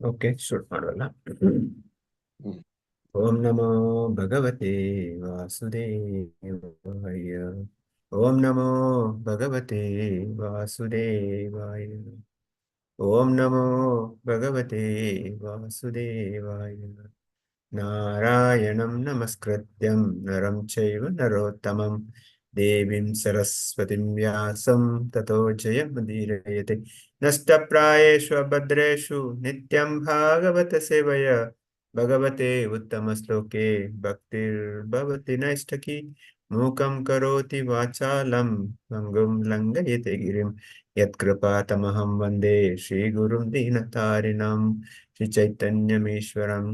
Okay, should ಮಾಡಲ್ಲ. Mm. ಓಂ ನಮೋ ಭಗವತೆ ವಾಸುದೇವಾಯ. ಓಂ ನಮೋ ಭಗವತೆ ವಾಸುದೇವಾಯ. ಓಂ ನಮೋ ಭಗವತೆ ವಾಸುದೇವಾಯ. ನಾರಾಯಣಂ ನಮಸ್ಕೃತ್ಯಂ ನರಂ ಚೈವ ನರೋತ್ತಮಂ ದೇವೀಂ ಸರಸ್ವತಿಂ ವ್ಯಾಸಂ ತತೋ ಜಯಮುದೀರಯತೆ. ನಷ್ಟಪ್ರಾಯೇಷು ಅಭದ್ರೇಷು ನಿತ್ಯಂ ಭಾಗವತ ಸೇವಯ ಭಗವತೆ ಉತ್ತಮ ಶ್ಲೋಕೆ ಭಕ್ತಿರ್ಭವತಿ ನೈಷ್ಠಕಿ. ಮೂಕಂ ಕರೋತಿ ವಾಚಾಲಂ ಭಂಗುಂ ಲಂಘಯತೆ ಗಿರಿಂ ಯತ್ಕೃಪಾತಮಹಂ ವಂದೇ ಶ್ರೀಗುರುಂ ದೀನತಾರಿಣಂ ಶ್ರೀಚೈತನ್ಯಮೀಶ್ವರಂ.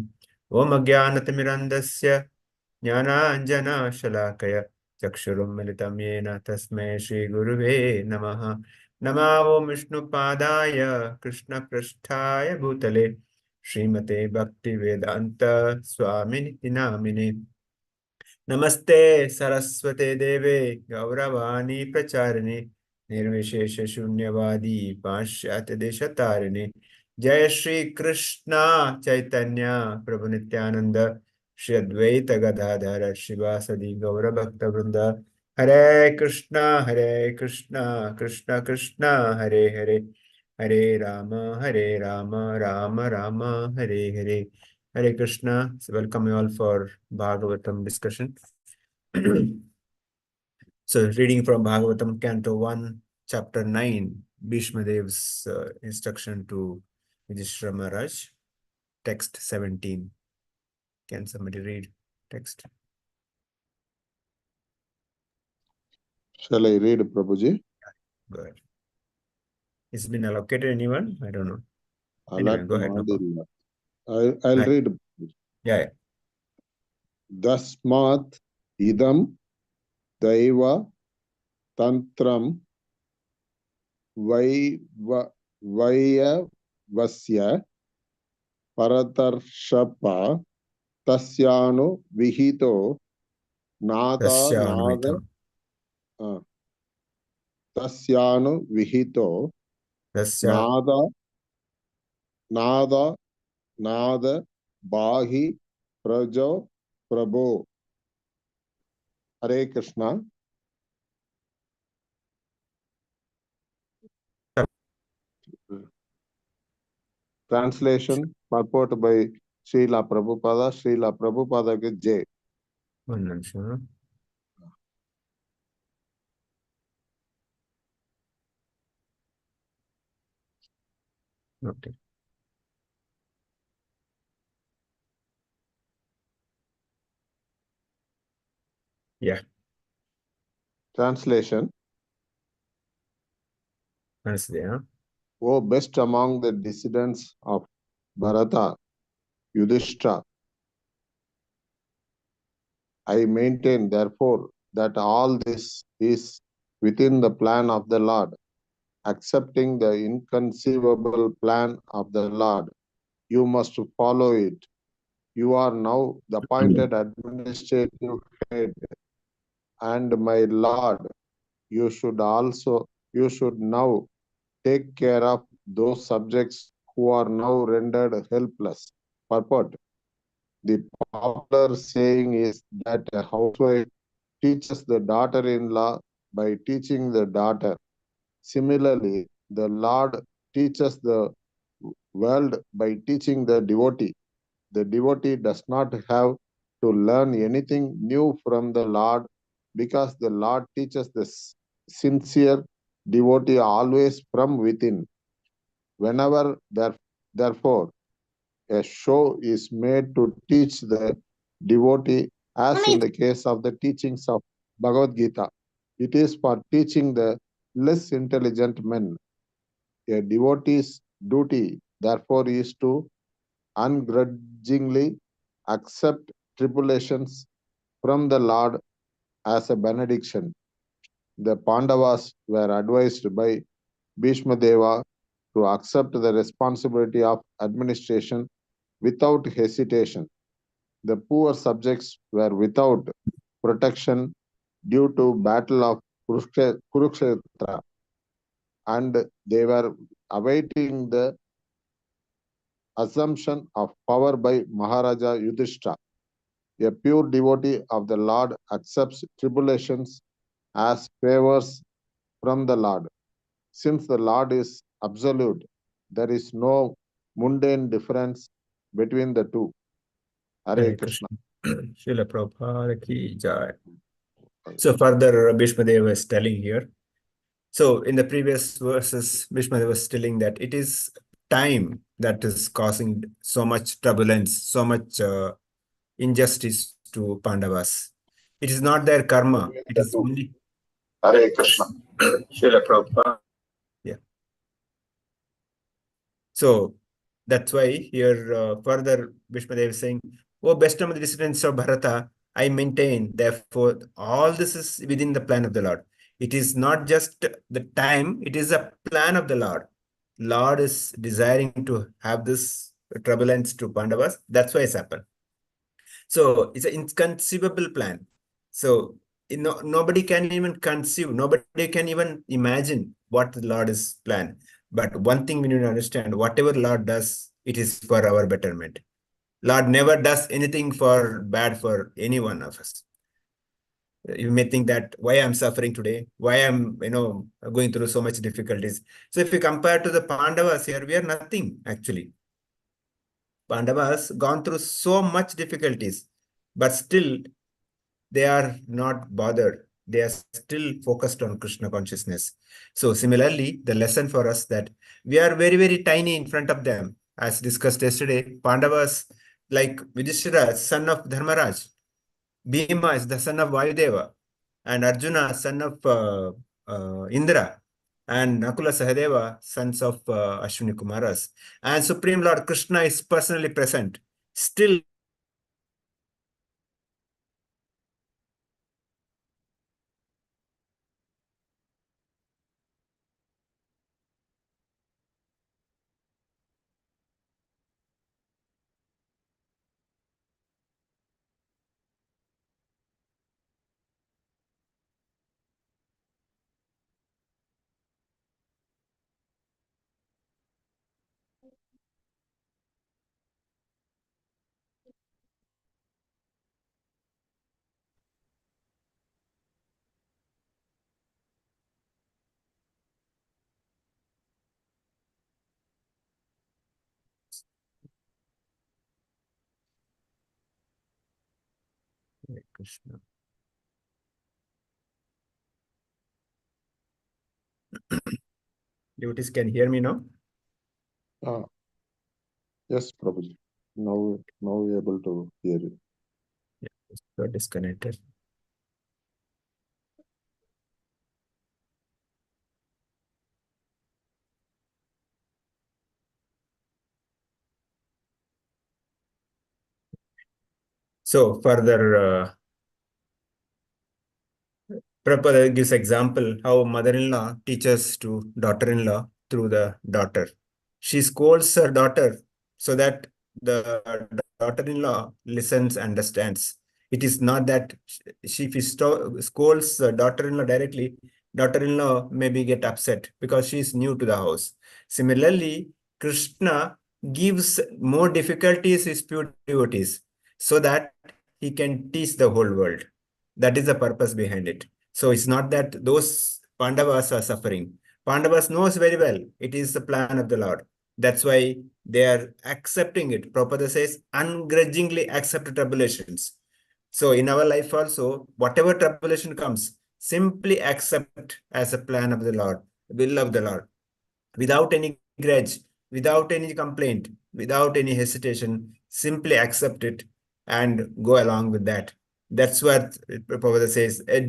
ಓಂ ಅಜ್ಞಾನತಿಮಿರಂಧಸ್ಯ ಜ್ಞಾನಾಂಜನಶಲಾಕಯ ಚಕ್ಷುರುನ್ಮಿಲಿತಂ ಯೇನ ತಸ್ಮೈ ಶ್ರೀಗುರುವೇ ನಮಃ. ನಮಃ ಓಂ ವಿಷ್ಣುಪಾದಾಯ ಕೃಷ್ಣಪೃಷ್ಠಾಯ ಭೂತಲೆ ಶ್ರೀಮತೆ ಭಕ್ತಿವೇದಾಂತ ಸ್ವಾಮಿನಿತಿ ನಾಮಿನೇ. ನಮಸ್ತೆ ಸರಸ್ವತೆ ದೇವೆ ಗೌರವಾಣಿ ಪ್ರಚಾರಿಣಿ ನಿರ್ವಿಶೇಷ ಶೂನ್ಯವಾದಿ ಪಾಶ್ಚಾತ್ಯ ದೇಶತಾರಿಣಿ. ಜಯ ಶ್ರೀ ಕೃಷ್ಣ ಚೈತನ್ಯ ಪ್ರಭು ನಿತ್ಯಾನಂದ ಶ್ರೀ ಅದ್ವೈತ ಗದಾಧರ ಶ್ರೀವಾಸದಿ ಗೌರಭಕ್ತ ವೃಂದ. ಹರೇ ಕೃಷ್ಣ ಕೃಷ್ಣ ಕೃಷ್ಣ ಹರೇ ಹರೇ. ಹರೇ ರಾಮ ರಾಮ ರಾಮ ಹರೇ ಹರೇ. Hare Krishna. So welcome you all for Bhagavatam discussion. So reading from Bhagavatam, Canto 1, Chapter 9, Bhishma Dev's instruction to Yudhishthira Maharaj. Text 17. Can somebody read text? Shall I read, Prabhuji? Go ahead. It's been allocated anyone? I don't know. Anyway, go ahead. No problem. I'll read. Yeah. Dasmat idam daiva tantram vayavasya paratarshapa tasyanu vihito nada tasyanu vihito nada bahi prajo prabho. Hare Krishna. Translation, purport by Srila Prabhupada. Srila Prabhupada ke Jai. One minute. Okay. Yeah. Translation. That's there. O best among the descendants of Bharata, Yudhishthira, I maintain, therefore, that all this is within the plan of the Lord. Accepting the inconceivable plan of the Lord, you must follow it. You are now the appointed administrative head, and my Lord, you should now take care of those subjects who are now rendered helpless. Purport. The popular saying is that a housewife teaches the daughter-in-law by teaching the daughter. Similarly, the Lord teaches the world by teaching the devotee. The devotee does not have to learn anything new from the Lord because the Lord teaches the sincere devotee always from within. Whenever, therefore, a show is made to teach the devotee, as in the case of the teachings of Bhagavad Gita, it is for teaching the less intelligent men. A devotee's duty, therefore, is to ungrudgingly accept tribulations from the Lord as a benediction. The Pandavas were advised by Bhishma Deva to accept the responsibility of administration without hesitation. The poor subjects were without protection due to battle of Kurukshetra, and they were awaiting the assumption of power by Maharaja Yudhishthira. A pure devotee of the Lord accepts tribulations as favors from the Lord. Since the Lord is absolute, there is no mundane difference between the two. Hare Hare Krishna. Krishna. Srila Prabhupada ki jai. So further, Bhishmadev is telling here. So in the previous verses, Bhishmadev was telling that it is time that is causing so much turbulence, so much injustice to Pandavas. It is not their karma. Between It the is two. only. Hare Krishna. Srila Prabhupada. Yeah. So that's why here further Bhishmadev is saying, "Oh, best among the descendants of Bharata, I maintain, therefore, all this is within the plan of the Lord. It is not just the time, it is a plan of the Lord. Lord is desiring to have this turbulence to Pandavas. That's why it's happened. So it's an inconceivable plan. So nobody can even conceive, nobody can even imagine what the Lord is planned. But one thing we need to understand, whatever Lord does, it is for our betterment. Lord never does anything for bad for any one of us. You may think that why I'm suffering today, why I'm going through so much difficulties. So if you compare to the Pandavas here, we are nothing actually. Pandavas gone through so much difficulties, but still they are not bothered. They are still focused on Krishna consciousness. So similarly, the lesson for us that we are very, very tiny in front of them. As discussed yesterday, Pandavas, like Yudhishthira, son of Dharmaraj, Bhima is the son of Vayudeva, and Arjuna, son of Indra, and Nakula Sahadeva, sons of Ashwini Kumaras. And Supreme Lord Krishna is personally present. Still, Krishna. Devotees can hear me now? Ah, yes, Prabhuji. Now we're able to hear you. Yeah, got disconnected. So further, Prabhupada gives example how mother-in-law teaches to daughter-in-law through the daughter. She scolds her daughter so that the daughter-in-law listens, understands. It is not that if she scolds the daughter-in-law directly, daughter-in-law maybe get upset because she is new to the house. Similarly, Krishna gives more difficulties his pure devotees so that he can teach the whole world. That is the purpose behind it. So it's not that those Pandavas are suffering. Pandavas knows very well it is the plan of the Lord. That's why they are accepting it. Prabhupada says, ungrudgingly accept tribulations. So in our life also, whatever tribulation comes, simply accept as a plan of the Lord, will of the Lord, without any grudge, without any complaint, without any hesitation, simply accept it and go along with that. That's what Prabhupada says. A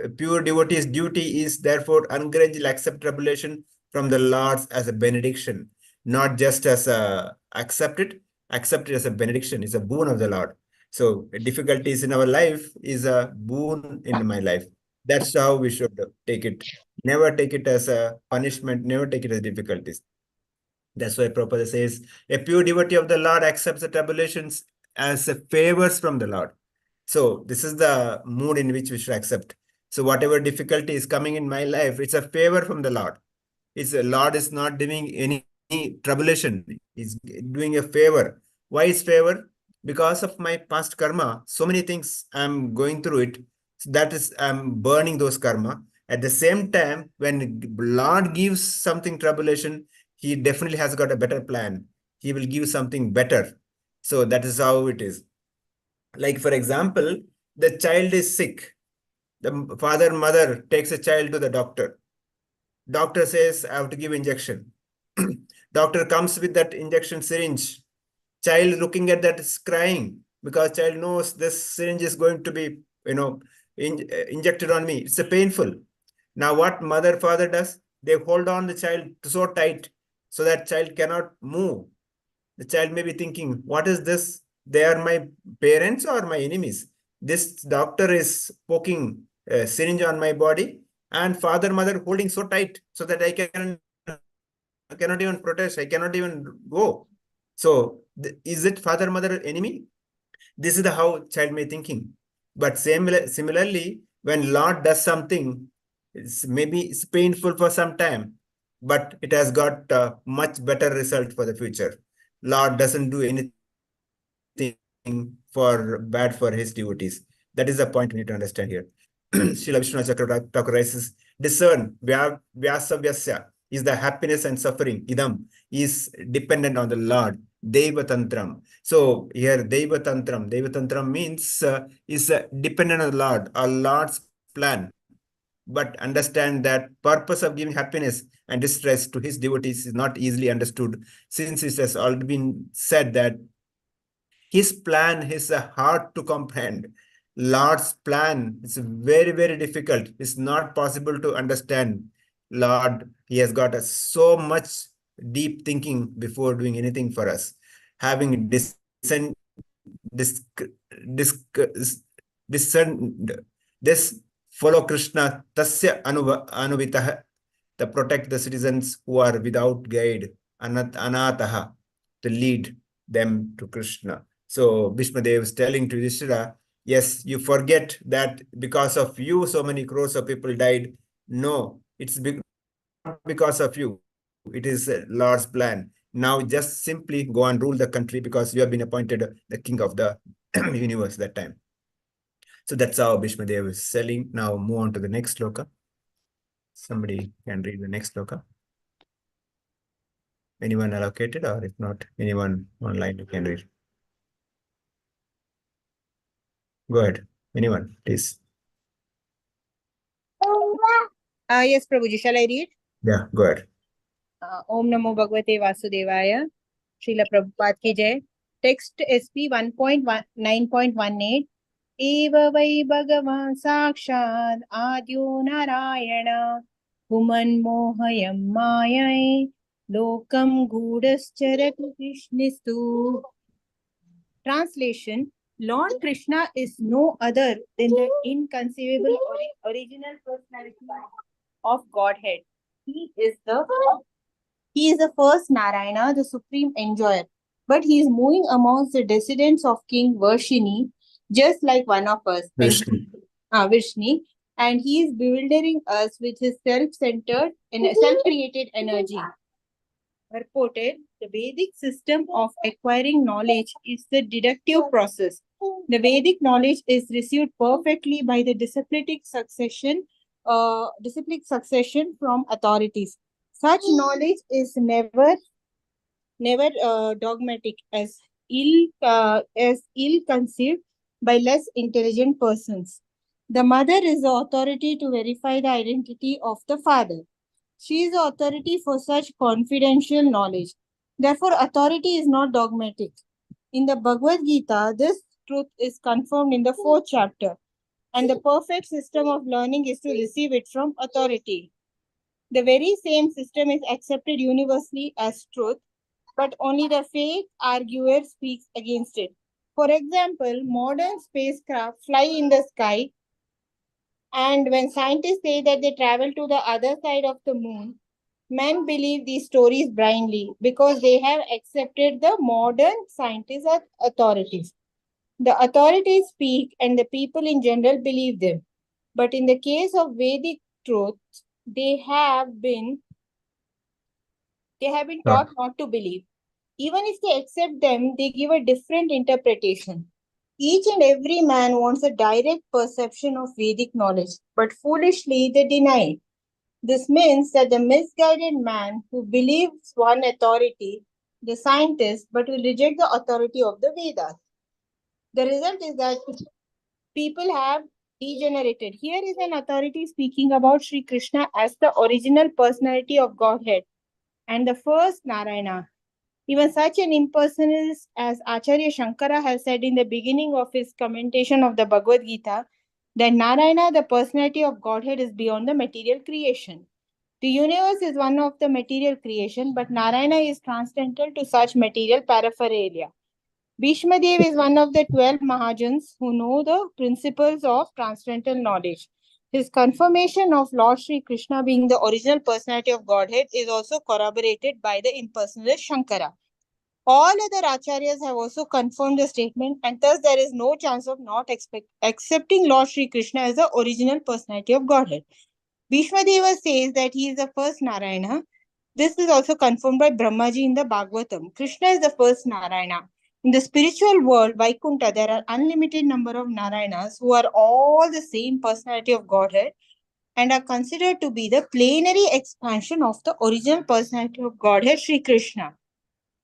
pure devotee's duty is therefore ungrudgingly accept revelation from the Lord as a benediction, not just as a accept it as a benediction. It's a boon of the Lord. So difficulties in our life is a boon in my life. That's how we should take it. Never take it as a punishment, never take it as difficulties. That's why Prabhupada says, a pure devotee of the Lord accepts the tribulations as a favors from the Lord. So this is the mood in which we should accept. So whatever difficulty is coming in my life, it's a favor from the Lord. It's the Lord is not doing anything tribulation. He's doing a favor. Why is favor? Because of my past karma, so many things I'm going through it. So that is, I'm burning those karma. At the same time, when Lord gives something tribulation, he definitely has got a better plan. He will give something better. So that is how it is. Like, for example, the child is sick. The father, mother takes a child to the doctor. Doctor says, I have to give injection. Doctor comes with that injection syringe. Child looking at that is crying because child knows this syringe is going to be, injected on me. It's a painful. Now what mother, father does? They hold on the child so tight so that child cannot move. The child may be thinking, what is this? They are my parents or my enemies? This doctor is poking a syringe on my body, and father, mother holding so tight so that cannot even protest. I cannot even go. So is it father, mother enemy? This is the how child may thinking. But similarly, when Lord does something, maybe it's painful for some time, but it has got a much better result for the future. Lord doesn't do anything for bad for his devotees. That is the point we need to understand here. Srila Vishnu Thakur writes, discern Vyasa Vyasya is the happiness and suffering. Idam is dependent on the Lord. Deva Tantram. So here Deva Tantram means is dependent on the Lord, or Lord's plan. But understand that purpose of giving happiness and distress to his devotees is not easily understood, since it has already been said that his plan is hard to comprehend. Lord's plan is very, very difficult. It's not possible to understand. Lord, he has got so much deep thinking before doing anything for us. Having discerned this, follow Krishna, tasya anuvitah, to protect the citizens who are without guide, anataha, to lead them to Krishna. So Bhishmadev is telling to Yudhishthira, yes, you forget that because of you, so many crores of people died. No, it's not because of you. It is Lord's plan. Now just simply go and rule the country because you have been appointed the king of the universe that time. So that's how Bhishmadev is selling. Now move on to the next sloka. Somebody can read the next sloka. Anyone allocated, or if not, anyone online who can read. Go ahead. Anyone, please. Yes, Prabhuji, shall I read? Yeah, go ahead. Om Namo Bhagavate Vasudevaya. Srila Prabhupada ki jai. Text SP 1.9.18. Eva vai Bhagavan Sakshad Adyo Narayana Human Mohayam Mayai Lokam Gudascharat Krishnistu. Translation: Lord Krishna is no other than the inconceivable original personality of Godhead. He is the first Narayana, the supreme enjoyer. But he is moving amongst the descendants of King Varshini, just like one of us. Vishnu. And he is bewildering us with his self-centered and self-created energy. Purported, the Vedic system of acquiring knowledge is the deductive process. The Vedic knowledge is received perfectly by the disciplic succession from authorities. Such knowledge is never dogmatic, as ill-conceived by less intelligent persons. The mother is the authority to verify the identity of the father. She is the authority for such confidential knowledge. Therefore, authority is not dogmatic. In the Bhagavad Gita, this truth is confirmed in the 4th chapter, and the perfect system of learning is to receive it from authority. The very same system is accepted universally as truth, but only the fake arguer speaks against it. For example, modern spacecraft fly in the sky, and when scientists say that they travel to the other side of the moon, men believe these stories blindly because they have accepted the modern scientists as authorities. The authorities speak and the people in general believe them. But in the case of Vedic truth, they have been They have been Sure. taught not to believe. Even if they accept them, they give a different interpretation. Each and every man wants a direct perception of Vedic knowledge, but foolishly they deny it. This means that the misguided man who believes one authority, the scientist, but will reject the authority of the Vedas. The result is that people have degenerated. Here is an authority speaking about Sri Krishna as the original personality of Godhead and the first Narayana. Even such an impersonalist as Acharya Shankara has said in the beginning of his commentation of the Bhagavad Gita that Narayana, the personality of Godhead, is beyond the material creation. The universe is one of the material creation, but Narayana is transcendental to such material paraphernalia. Bhishma Dev is one of the 12 Mahajans who know the principles of transcendental knowledge. His confirmation of Lord Sri Krishna being the original personality of Godhead is also corroborated by the impersonalist Shankara. All other acharyas have also confirmed the statement, and thus there is no chance of not accepting Lord Sri Krishna as the original personality of Godhead. Bhishma Deva says that he is the first Narayana. This is also confirmed by Brahmaji in the Bhagavatam. Krishna is the first Narayana. In the spiritual world, Vaikuntha, there are unlimited number of Narayanas who are all the same personality of Godhead and are considered to be the plenary expansion of the original personality of Godhead, Sri Krishna.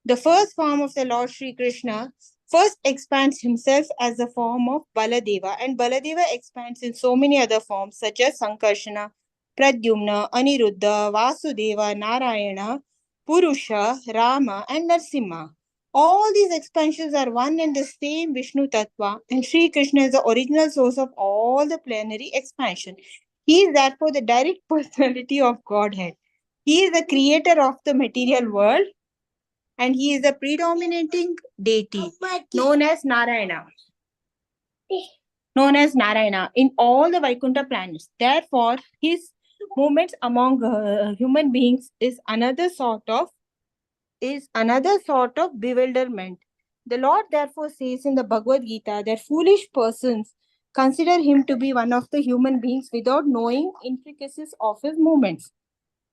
The first form of the Lord Sri Krishna first expands himself as the form of Baladeva, and Baladeva expands in so many other forms such as Sankarshana, Pradyumna, Aniruddha, Vasudeva, Narayana, Purusha, Rama, and Narsimha. All these expansions are one and the same Vishnu Tattva, and Sri Krishna is the original source of all the plenary expansion. He is therefore the direct personality of Godhead. He is the creator of the material world, and he is the predominating deity known as Narayana. In all the Vaikuntha planets. Therefore, his movements among human beings is another sort of bewilderment. The Lord therefore says in the Bhagavad Gita that foolish persons consider him to be one of the human beings without knowing intricacies of his movements.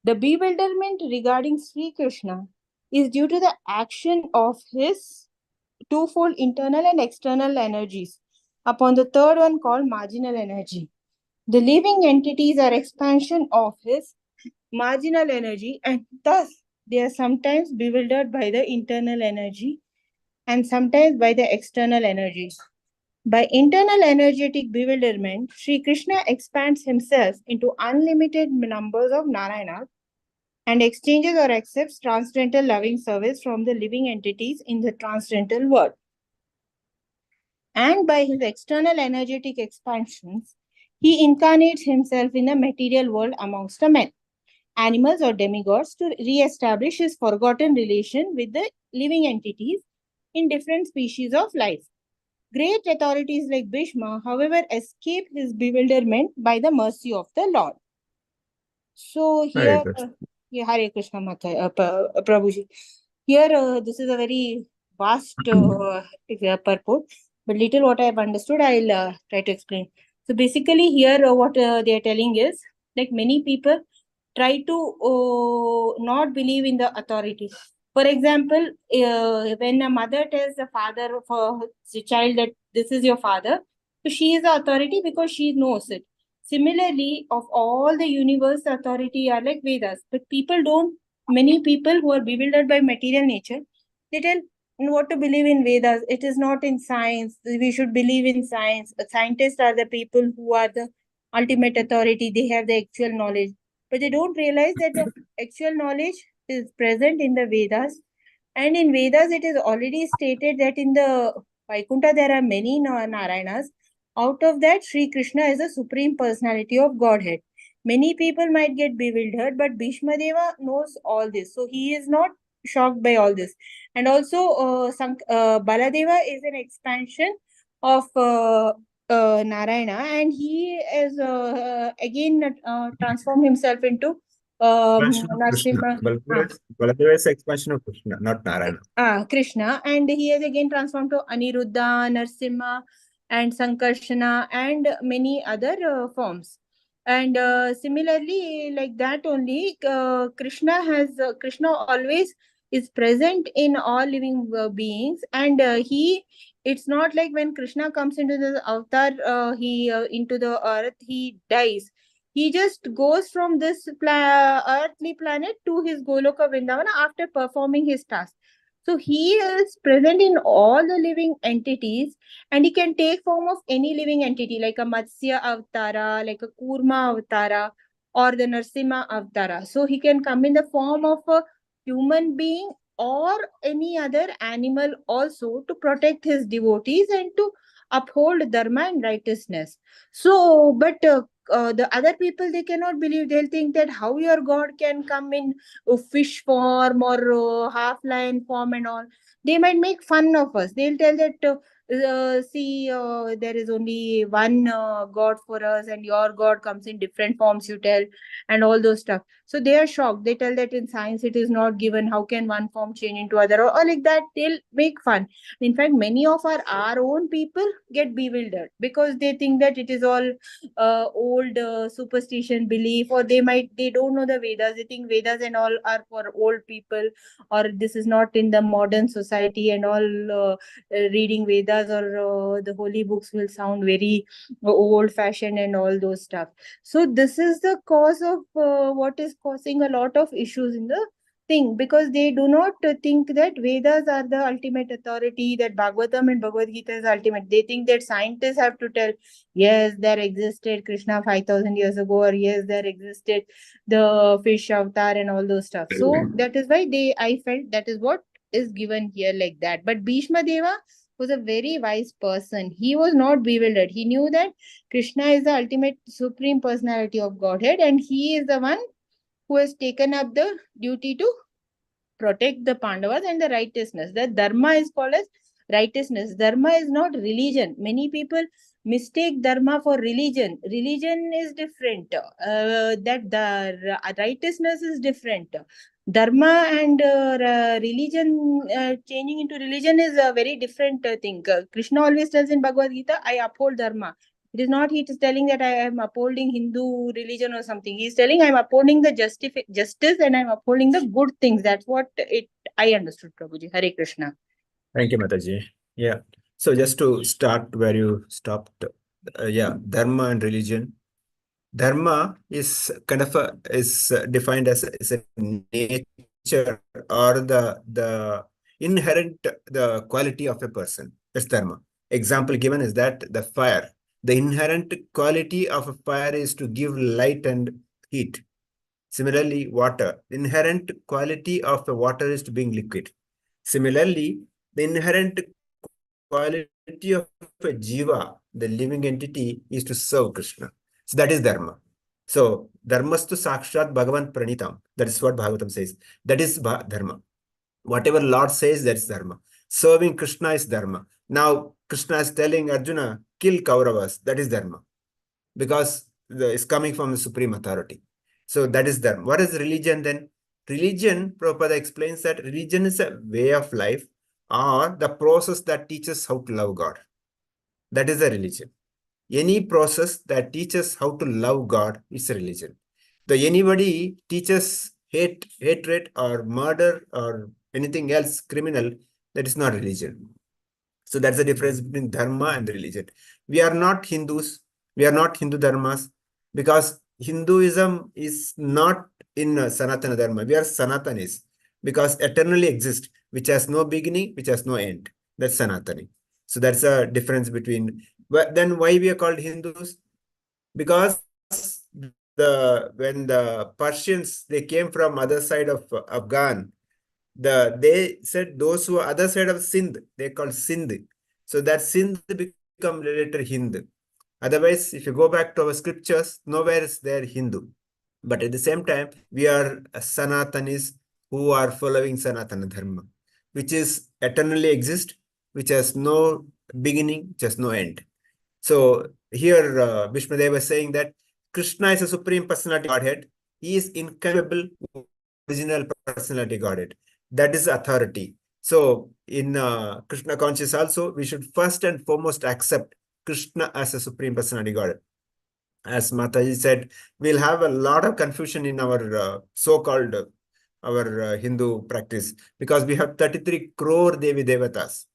The bewilderment regarding Sri Krishna is due to the action of his twofold internal and external energies upon the third one called marginal energy. The living entities are expansion of his marginal energy, and thus they are sometimes bewildered by the internal energy and sometimes by the external energies. By internal energetic bewilderment, Sri Krishna expands himself into unlimited numbers of Narayanas and exchanges or accepts transcendental loving service from the living entities in the transcendental world. And by his external energetic expansions, he incarnates himself in the material world amongst the men, animals, or demigods to re-establish his forgotten relation with the living entities in different species of life. Great authorities like Bhishma, however, escape his bewilderment by the mercy of the Lord. So Hare here, Krishna. Hare Krishna Mata, Prabhuji. Here, this is a very vast purport, but little what I have understood, I'll try to explain. So basically, here what they are telling is like many people try to not believe in the authority. For example, when a mother tells the father of the child that this is your father, so she is the authority because she knows it. Similarly, of all the universe, the authority are like Vedas, but many people who are bewildered by material nature, they tell what to believe in Vedas. It is not in science. We should believe in science. Scientists are the people who are the ultimate authority. They have the actual knowledge. But they don't realize that the actual knowledge is present in the Vedas. And in Vedas, it is already stated that in the Vaikuntha, there are many Narayanas. Out of that, Sri Krishna is the supreme personality of Godhead. Many people might get bewildered, but Bhishma Deva knows all this. So he is not shocked by all this. And also, Baladeva is an expansion of Narayana, and he is again transformed himself into Expansion of Krishna. Narsimha. Baladeva is expansion of Krishna, not Narayana. Krishna, and he is again transformed to Aniruddha, Narsimha, and Sankarshana, and many other forms. And similarly, like that only, Krishna always is present in all living beings, and it's not like when Krishna comes into the avatar, he into the earth, he dies. He just goes from this earthly planet to his Goloka Vrindavana after performing his task. So he is present in all the living entities, and he can take form of any living entity like a Matsya Avatara, like a Kurma Avatara, or the Narsimha Avatara. So he can come in the form of a human being or any other animal also to protect his devotees and to uphold dharma and righteousness. So, but the other people, they cannot believe. They'll think that how your God can come in fish form or half lion form and all. They might make fun of us. They'll tell that see, there is only one God for us, and your God comes in different forms, you tell, and all those stuff. So they are shocked. They tell that in science it is not given. How can one form change into other, or like that? They'll make fun. In fact, many of our own people get bewildered because they think that it is all old superstition belief, or they don't know the Vedas. They think Vedas and all are for old people, or this is not in the modern society and all. Reading Vedas or the holy books will sound very old fashioned and all those stuff. So this is the cause of what is causing a lot of issues in the thing, because they do not think that Vedas are the ultimate authority, that Bhagavatam and Bhagavad Gita is ultimate. They think that scientists have to tell, yes, there existed Krishna 5,000 years ago, or yes, there existed the fish avatar and all those stuff. So that is why I felt that is what is given here like that. But Bhishma Deva was a very wise person. He was not bewildered. He knew that Krishna is the ultimate supreme personality of Godhead, and he is the one who has taken up the duty to protect the Pandavas and the righteousness. The Dharma is called as righteousness. Dharma is not religion. Many people mistake Dharma for religion. Religion is different. That the righteousness is different. Dharma and religion, changing into religion is a very different thing. Krishna always tells in Bhagavad Gita, I uphold Dharma. It is not he is telling that I am upholding Hindu religion or something. He is telling I am upholding the justice, and I am upholding the good things. That's what I understood, Prabhuji. Hare Krishna. Thank you, Mataji. Yeah. So just to start where you stopped, dharma and religion. Dharma is kind of defined as a nature or the inherent the quality of a person. That's dharma. Example given is that the fire. The inherent quality of a fire is to give light and heat. Similarly, water. The inherent quality of a water is to being liquid. Similarly, the inherent quality of a jiva, the living entity, is to serve Krishna. So that is dharma. So dharmastu sakshat bhagavan pranitam. That is what Bhagavatam says. That is dharma. Whatever Lord says, that's dharma. Serving Krishna is dharma. Now Krishna is telling Arjuna, kill Kauravas. That is dharma. Because it's coming from the supreme authority. So that is dharma. What is religion then? Religion, Prabhupada explains that religion is a way of life or the process that teaches how to love God. That is a religion. Any process that teaches how to love God is a religion. So anybody teaches hatred or murder or anything else criminal, that is not religion. So that's the difference between dharma and religion. We are not Hindus. We are not Hindu dharmas because Hinduism is not in Sanatana Dharma. We are Sanatanis because eternally exist, which has no beginning, which has no end. That's Sanatani. So that's a difference between. But then why we are called Hindus? Because when the Persians, they came from other side of Afghan, they said those who are other side of Sindh, they called Sindh. So that Sindh become later Hind. Otherwise, if you go back to our scriptures, nowhere is there Hindu. But at the same time, we are Sanatanis who are following Sanatana Dharma, which is eternally exist, which has no beginning, which has no end. So here, Bhishmadev is saying that Krishna is a supreme personality Godhead. He is incomparable original personality Godhead. That is authority. So in Krishna conscious also, we should first and foremost accept Krishna as a supreme personality Godhead. As Mataji said, we'll have a lot of confusion in our so-called our Hindu practice, because we have 33 crore Devi Devatas.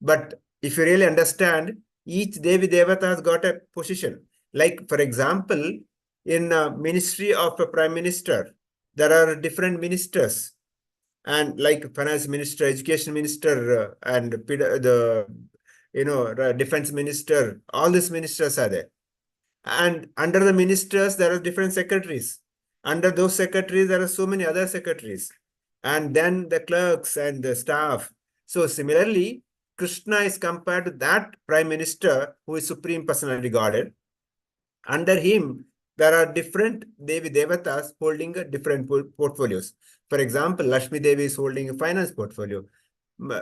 But if you really understand, each Devi Devata has got a position. Like, for example, in Ministry of a Prime Minister, there are different ministers. And like Finance Minister, Education Minister, and the Defense Minister, all these ministers are there. And under the ministers, there are different secretaries. Under those secretaries, there are so many other secretaries. And then the clerks and the staff. So similarly, Krishna is compared to that prime minister who is supreme personality regarded. Under him, there are different Devi Devatas holding different portfolios. For example, Lakshmi Devi is holding a finance portfolio.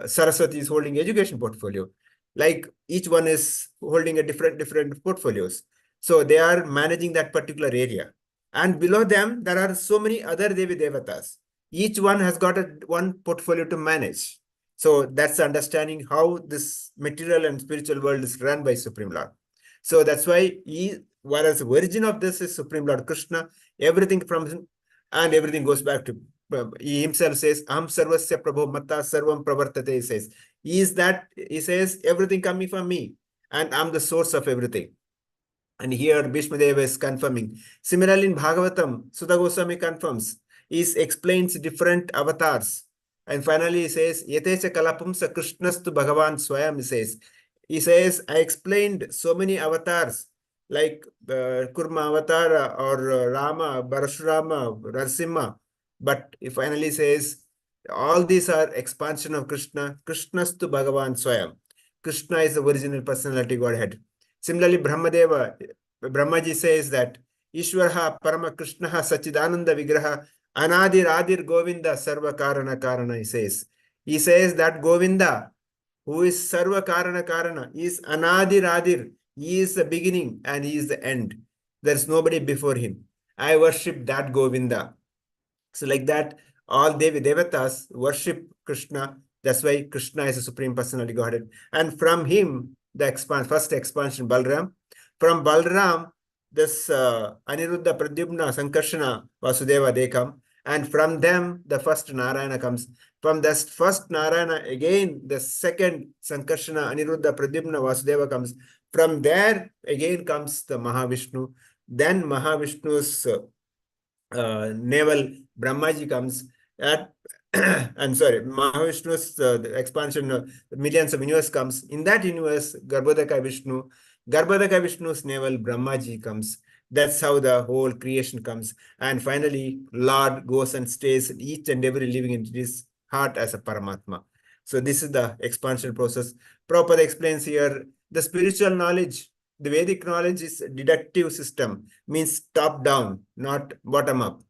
Saraswati is holding education portfolio. Like each one is holding a different portfolios. So they are managing that particular area. And below them, there are so many other Devi Devatas. Each one has got one portfolio to manage. So that's understanding how this material and spiritual world is run by Supreme Lord. So that's why whereas the origin of this is Supreme Lord Krishna, everything from him, and everything goes back to he himself says, Aham sarvasya prabho matta sarvam pravartate, he says. He says, everything coming from me, and I'm the source of everything. And here Bhishma Deva is confirming. Similarly, in Bhagavatam, Sutta Goswami confirms. He explains different avatars. And finally, he says, Yatecha kalapam sa krishnastu bhagavan swayam, he says, I explained so many avatars, like Kurma avatar or Rama, Parashurama, Narasimha. But he finally says, all these are expansion of Krishna. Krishnastu bhagavan swayam. Krishna is the original personality Godhead. Similarly, Brahmaji says that Ishwaraha Parama Krishnaha Sachidananda Vigraha Anadir Adir Govinda Sarva Karana Karana, he says. He says that Govinda, who is Sarva Karana Karana, is Anadir Adir. He is the beginning and he is the end. There's nobody before him. I worship that Govinda. So like that, all Devi Devatas worship Krishna. That's why Krishna is a Supreme Personality Godhead. And from him, the first expansion, Balram. From Balram, this Aniruddha, Pradyumna, Sankarshana, Vasudeva, they come. And from them, the first Narayana comes. From this first Narayana, again, the second Sankarshana, Aniruddha, Pradyumna, Vasudeva comes. From there, again comes the Mahavishnu. Then Mahavishnu's navel, Brahmaji comes. I'm sorry, Mahavishnu's expansion, millions of universe comes. In that universe, Garbhodaka Vishnu's navel, Brahmaji comes. That's how the whole creation comes. And finally, Lord goes and stays in each and every living entity's heart as a Paramatma. So this is the expansion process. Prabhupada explains here, the spiritual knowledge, the Vedic knowledge is a deductive system, means top down, not bottom up.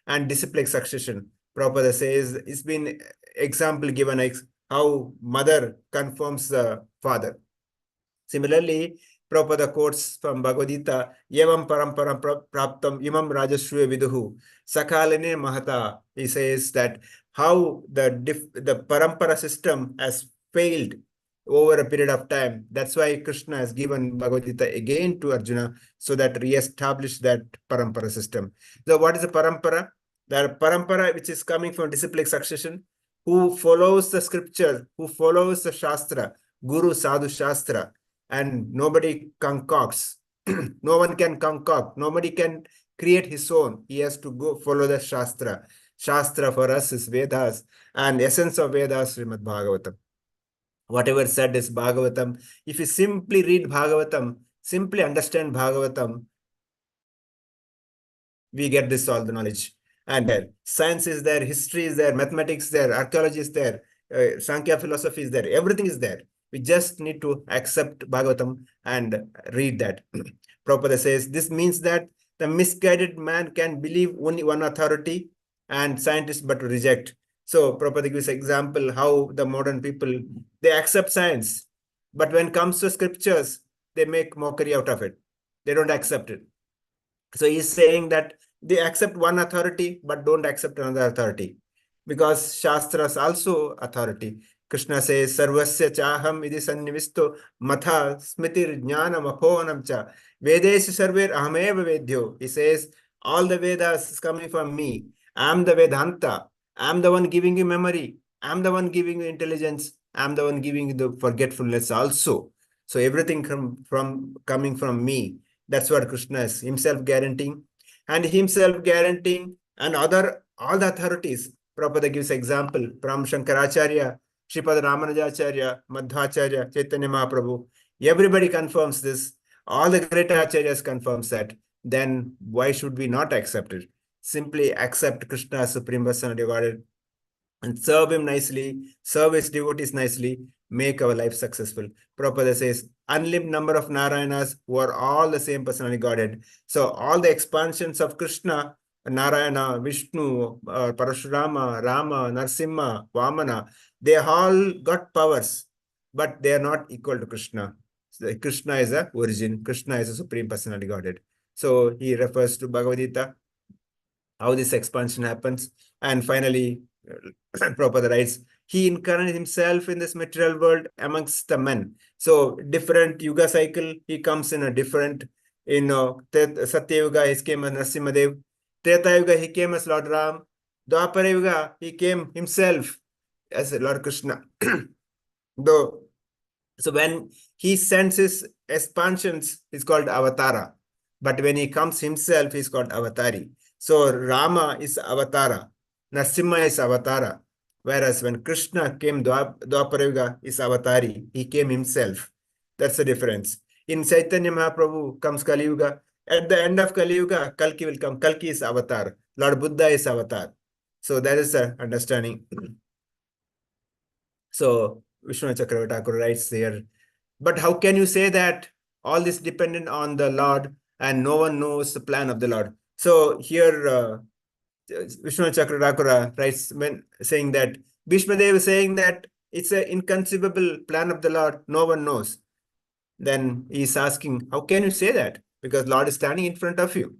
And disciplic succession, Prabhupada says, it's been example given how mother confirms the father. Similarly, Prabhupada quotes from Bhagavad Gita, Yavam paramparam praptam imam rajashruya viduhu sakalane mahata. He says that how the parampara system has failed over a period of time. That's why Krishna has given Bhagavad Gita again to Arjuna, so that re-establish that parampara system. So what is a parampara? The parampara which is coming from disciplic succession, who follows the scripture, who follows the Shastra, Guru Sadhu Shastra, and nobody concocts. No one can concoct. Nobody can create his own. He has to go follow the Shastra. Shastra for us is Vedas, and essence of Vedas, Srimad Bhagavatam. Whatever said is Bhagavatam. If you simply read Bhagavatam, simply understand Bhagavatam, we get this all the knowledge. And science is there, history is there, mathematics is there, archaeology is there, Sankhya philosophy is there, everything is there. We just need to accept Bhagavatam and read that. Prabhupada says, this means that the misguided man can believe only one authority and scientists but reject. So Prabhupada gives an example how the modern people, they accept science, but when it comes to scriptures, they make mockery out of it. They don't accept it. So he's saying that they accept one authority, but don't accept another authority, because Shastras also authority. Krishna says, Sarvasya chaham idi sannivisto matha smritir jnanam aphonam cha Vedesu sarver ahameva vedyo. He says, all the Vedas is coming from me. I am the Vedanta. I am the one giving you memory. I am the one giving you intelligence. I am the one giving you the forgetfulness also. So everything from coming from me. That's what Krishna is himself guaranteeing. And himself guaranteeing and all the authorities. Prabhupada gives example from Shankaracharya, Sripad Ramanujacharya, Madhvacharya, Chaitanya Mahaprabhu. Everybody confirms this. All the great acharyas confirms that. Then why should we not accept it? Simply accept Krishna as Supreme Personality of Godhead and serve him nicely, serve his devotees nicely, make our life successful. Prabhupada says, unlimited number of Narayanas who are all the same personality Godhead. So all the expansions of Krishna, Narayana, Vishnu, Parashurama, Rama, Narsimha, Vamana, they all got powers, but they are not equal to Krishna. So Krishna is a origin. Krishna is a supreme personality Godhead. So he refers to Bhagavad Gita, how this expansion happens. And finally, Prabhupada writes, he incarnated himself in this material world amongst the men. So different yuga cycle, he comes in a different, Satya Yuga, he came as Narasimhadev. Treta Yuga, he came as Lord Ram. Dwapara Yuga, he came himself as Lord Krishna. Though, so when he sends his expansions, he's called Avatara. But when he comes himself, he's called Avatari. So Rama is Avatara. Narasimha is Avatara. Whereas when Krishna came, Dwapara Yuga is Avatari. He came himself. That's the difference. In Chaitanya Mahaprabhu comes Kali Yuga. At the end of Kali Yuga, Kalki will come. Kalki is Avatar. Lord Buddha is Avatar. So that is the understanding. So Vishnu Chakravarti Thakur writes there, but how can you say that all this dependent on the Lord and no one knows the plan of the Lord? So here Vishnu Chakravarti Thakur writes when saying that Bhishmadev is saying that it's an inconceivable plan of the Lord, no one knows. Then he's asking, how can you say that? Because Lord is standing in front of you.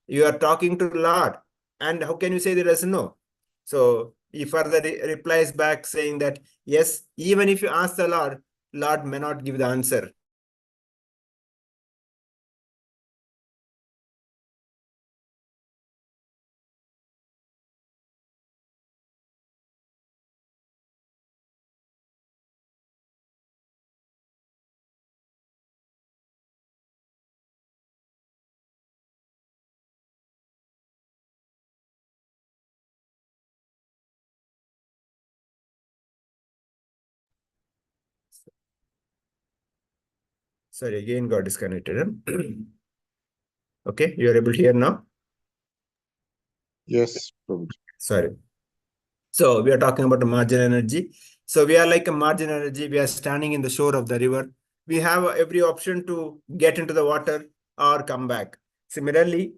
You are talking to the Lord. And how can you say there is no? So he further replies back saying that, yes, even if you ask the Lord, Lord may not give the answer. Sorry, again got disconnected. Okay, you are able to hear now? Yes, Prabhuji. Sorry. So we are talking about the marginal energy. So we are like a marginal energy. We are standing in the shore of the river. We have every option to get into the water or come back. Similarly,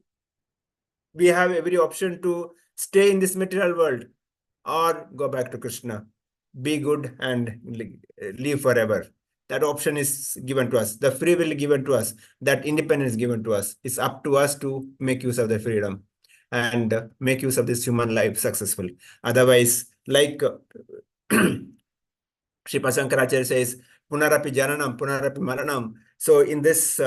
we have every option to stay in this material world or go back to Krishna. Be good and live forever. That option is given to us. The free will is given to us. That independence is given to us. It's up to us to make use of the freedom and make use of this human life successful. Otherwise, like Sripad Shankaracharya says, Punarapi Jananam, Punarapi Maranam. So in this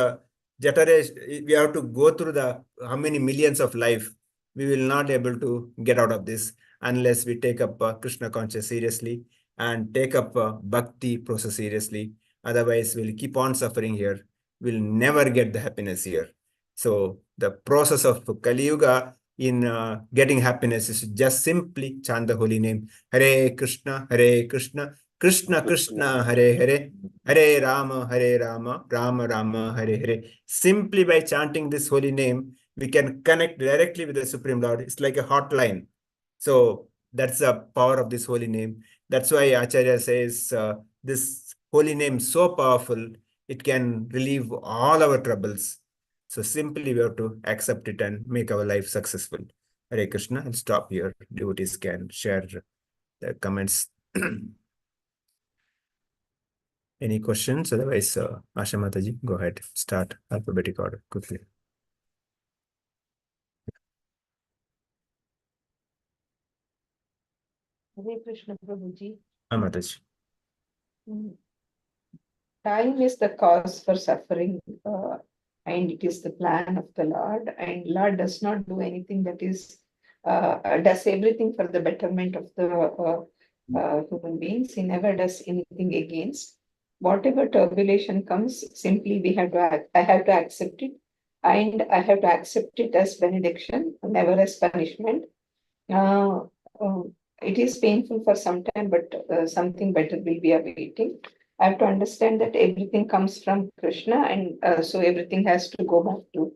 Jatare, we have to go through the how many millions of life. We will not able to get out of this unless we take up Krishna conscious seriously and take up bhakti process seriously. Otherwise, we'll keep on suffering here. We'll never get the happiness here. So the process of Kali Yuga in getting happiness is just simply chant the holy name. Hare Krishna, Hare Krishna, Krishna Krishna, Hare Hare, Hare Rama, Hare Rama, Rama Rama, Hare Hare. Simply by chanting this holy name, we can connect directly with the Supreme Lord. It's like a hotline. So that's the power of this holy name. That's why Acharya says this holy name is so powerful, it can relieve all our troubles. So simply we have to accept it and make our life successful. Hare Krishna. I'll stop here. Devotees can share the comments. Any questions? Otherwise, Asha Mataji, go ahead. Start alphabetic order quickly. Hare Krishna Prabhuji. Mataji. Mm. Time is the cause for suffering, and it is the plan of the Lord. And Lord does not do anything that is does everything for the betterment of the human beings. He never does anything against. Whatever turbulation comes, simply we have to I have to accept it, and I have to accept it as benediction, never as punishment. Uh, uh, it is painful for some time, but something better will be awaiting. I have to understand that everything comes from Krishna, and so everything has to go back to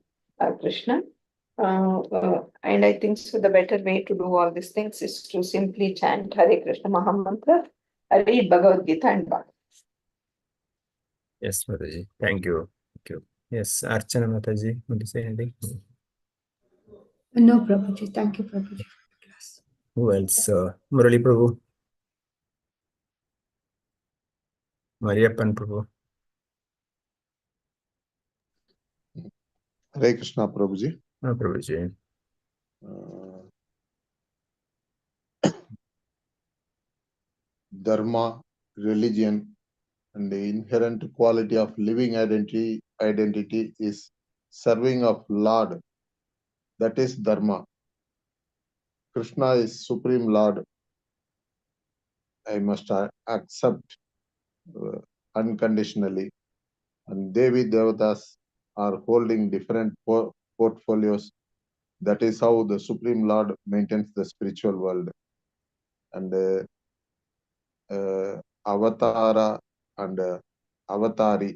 Krishna. And I think so the better way to do all these things is to simply chant Hare Krishna Mahamantra, read Bhagavad Gita and Bhagavad. Yes, Mataji. Thank you. Thank you. Yes, Archana Mataji, want to say anything? No, Prabhuji. Thank you, Prabhuji, for the class. Who else? Murali Prabhu, Mariappan Prabhu. Hare Krishna, Prabhuji. No, Prabhuji. Uh, Dharma, religion, and the inherent quality of living identity is serving of Lord. That is Dharma. Krishna is Supreme Lord. I must accept unconditionally. And Devi Devatas are holding different portfolios. That is how the Supreme Lord maintains the spiritual world. And Avatara and Avatari.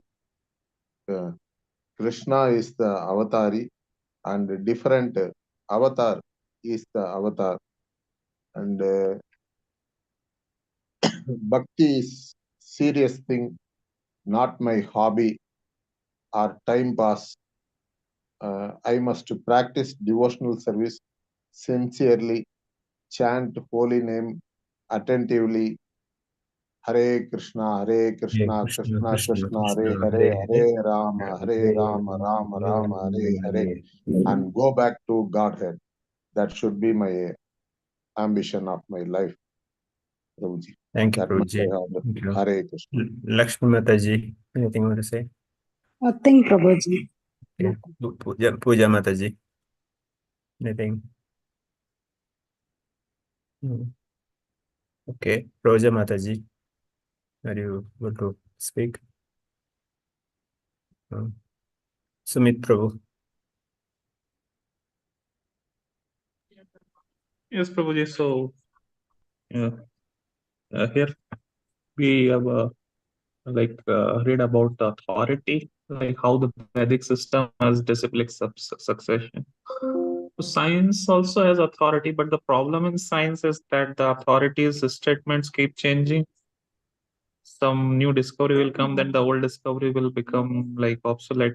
Krishna is the Avatari, and different avatar is the avatar. And Bhakti is serious thing, not my hobby or time pass. I must practice devotional service sincerely, chant holy name attentively. Hare Krishna, Krishna Krishna, Krishna, Krishna, Hare Rama, Rama Rama, Hare, and go back to Godhead. That should be my ambition of my life, Prabhuji. Thank you, That much I Prabhuji. have. Thank you. Hare Krishna. Lakshmi Mataji, anything you want to say? Nothing, Prabhuji. Okay. Puja Mataji, anything? Hmm. Okay. Roja Mataji, are you going to speak? Sumit Prabhu. Yes, Prabhuji. So here we have read about the authority, like how the Vedic system has disciplic succession. So science also has authority, but the problem in science is that the authorities' statements keep changing. Some new discovery will come, then the old discovery will become like obsolete.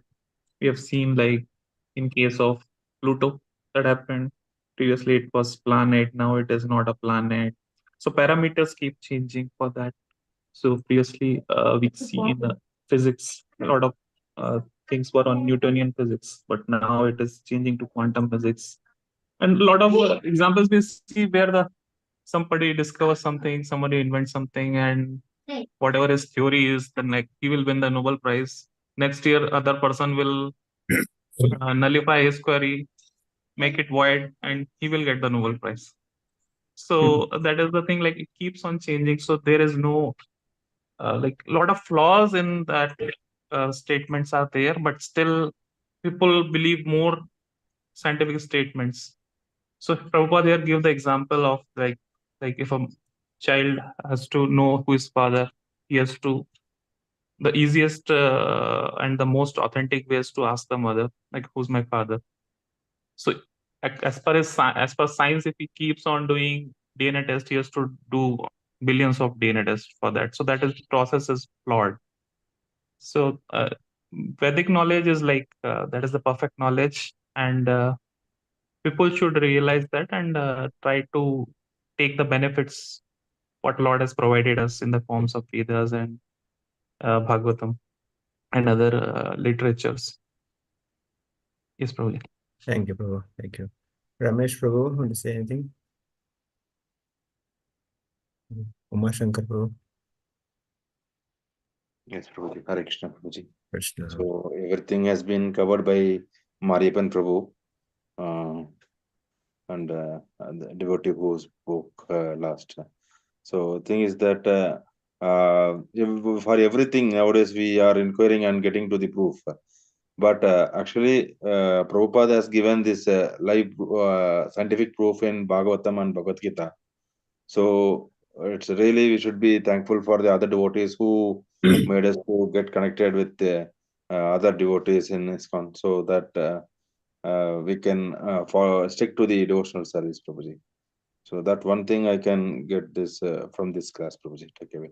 We have seen like in case of Pluto that happened. Previously it was planet, now it is not a planet. So parameters keep changing for that. So previously we see in the physics a lot of things were on Newtonian physics, but now it is changing to quantum physics. And a lot of examples we see where the somebody discovers something, somebody invents something, and whatever his theory is, then like he will win the Nobel Prize. Next year, other person will nullify his query, make it void, and he will get the Nobel Prize. So that is the thing. Like it keeps on changing. So there is no like a lot of flaws in that statements are there, but still people believe more scientific statements. So Prabhupada here give the example of like if a child has to know who is father, he has to the easiest and the most authentic way is to ask the mother, like who's my father. So as per science, if he keeps on doing DNA test, he has to do billions of DNA tests for that. So that is process is flawed. So Vedic knowledge is like that is the perfect knowledge, and people should realize that and try to take the benefits what Lord has provided us in the forms of Vedas and Bhagavatam and other literatures. Yes, Prabhuji. Thank you, Prabhu. Thank you. Ramesh Prabhu, want to say anything? Uma Shankar Prabhu. Yes, Prabhuji. Hare Krishna, Prabhuji. Krishna. So everything has been covered by Mariappan Prabhu and the devotee who spoke last. So thing is that for everything nowadays we are inquiring and getting to the proof. But actually, Prabhupada has given this live scientific proof in Bhagavatam and Bhagavad Gita. So it's really, we should be thankful for the other devotees who made us to get connected with the other devotees in ISKCON, so that we can stick to the devotional service, Prabhuji. So that one thing I can get this from this class, Prabhuji. Take away.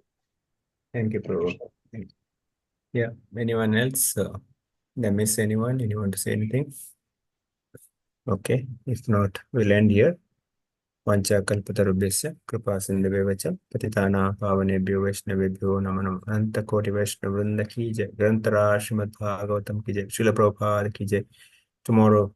Thank you, Prabhu. Thank you. Yeah, anyone else? Did I miss anyone? Anyone to say anything? Okay, if not, we'll end here. Vancha kalpatarubhyasya kripa sindhave च पतितानां पावनेभ्यो वैष्णवेभ्यो नमो नमः अनंत कोटि वैष्णव वृंद की जय ग्रंथराज श्रीमद् भागवतम की जय श्रील प्रभुपाद की जय. Tomorrow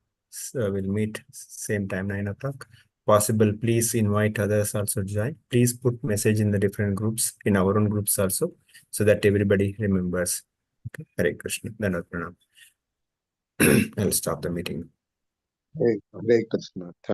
we'll meet same time 9 o'clock. Possible, please invite others also to join. Please put message in the different groups, in our own groups also, so that everybody remembers. Okay. Hare Krishna. Dandavat pranam. I'll stop the meeting. Hare Krishna.